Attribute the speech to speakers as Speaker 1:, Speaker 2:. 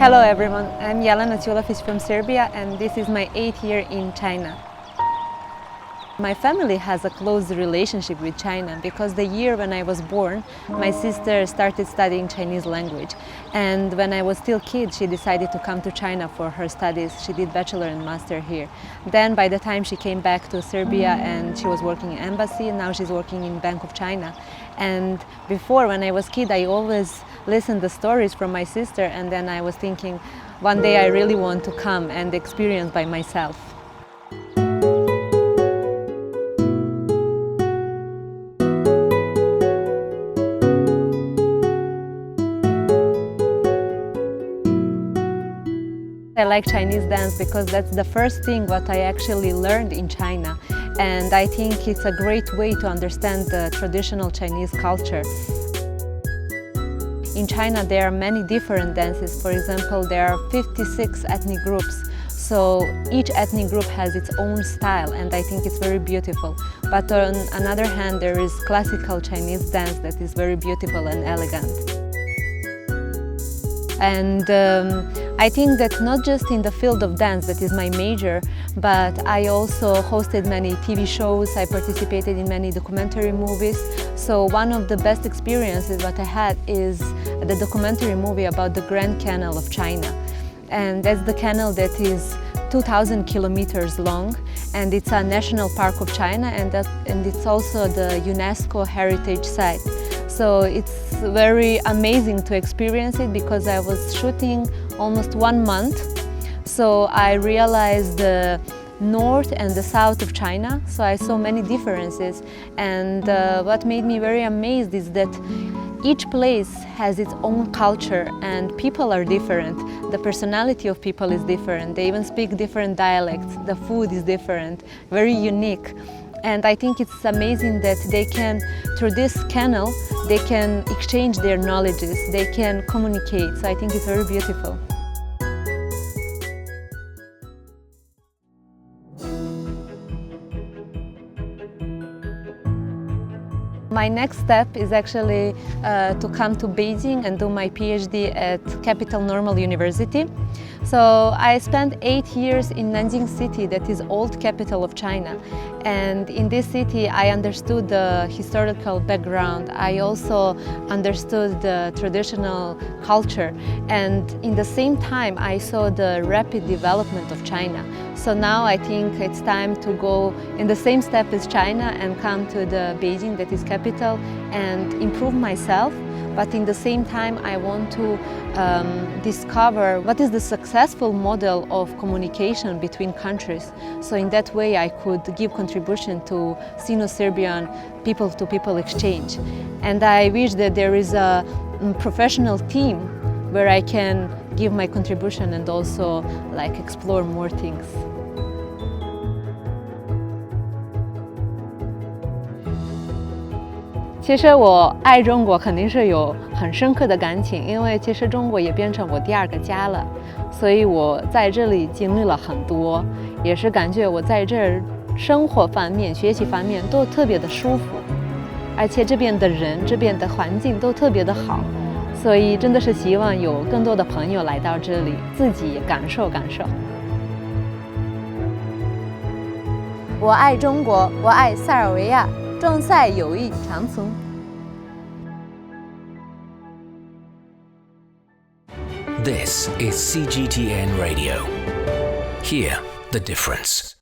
Speaker 1: Hello everyone, I'm Jelena Ćulafić from Serbia and this is my 8th year in China. My family has a close relationship with China because the year when I was born, my sister started studying Chinese language. And when I was still a kid, she decided to come to China for her studies. She did bachelor and master here. Then by the time she came back to Serbia and she was working in embassy, and now she's working in Bank of China. And before, when I was a kid, I always listened the stories from my sister, and then I was thinking, one day I really want to come and experience by myself. I like Chinese dance because that's the first thing what I actually learned in China, and I think it's a great way to understand the traditional Chinese culture. In China there are many different dances. For example, there are 56 ethnic groups, so each ethnic group has its own style, and I think it's very beautiful. But on another hand, there is classical Chinese dance that is very beautiful and elegant. And I think that not just in the field of dance, that is my major, but I also hosted many TV shows, I participated in many documentary movies. So one of the best experiences that I had is the documentary movie about the Grand Canal of China. And that's the canal that is 2,000 kilometers long, and it's a national park of China, and it's also the UNESCO heritage site. So it's very amazing to experience it because I was shooting almost 1 month. So I realized the north and the south of China, so I saw many differences. And what made me very amazed is that each place has its own culture and people are different. The personality of people is different. They even speak different dialects. The food is different, very unique. And I think it's amazing that they can, through this canal, they can exchange their knowledges, they can communicate. So I think it's very beautiful. My next step is actually to come to Beijing and do my PhD at Capital Normal University. So I spent 8 years in Nanjing city, that is old capital of China. And in this city I understood the historical background. I also understood the traditional culture. And in the same time I saw the rapid development of China. So now I think it's time to go in the same step as China and come to the Beijing, that is capital, and improve myself. But in the same time I want to discover what is the successful model of communication between countries. So in that way I could give contribution to Sino-Serbian people-to-people exchange. And I wish that there is a professional team where I can give my contribution and also explore more things. 其实我爱中国肯定是有很深刻的感情，因为其实中国也变成我第2个家了，所以我在这里经历了很多，也是感觉我在这儿生活方面、学习方面都特别的舒服，而且这边的人、这边的环境都特别的好，所以真的是希望有更多的朋友来到这里，自己也感受感受。我爱中国，我爱塞尔维亚。 壮赛友谊长存。
Speaker 2: This is CGTN Radio. Hear the difference.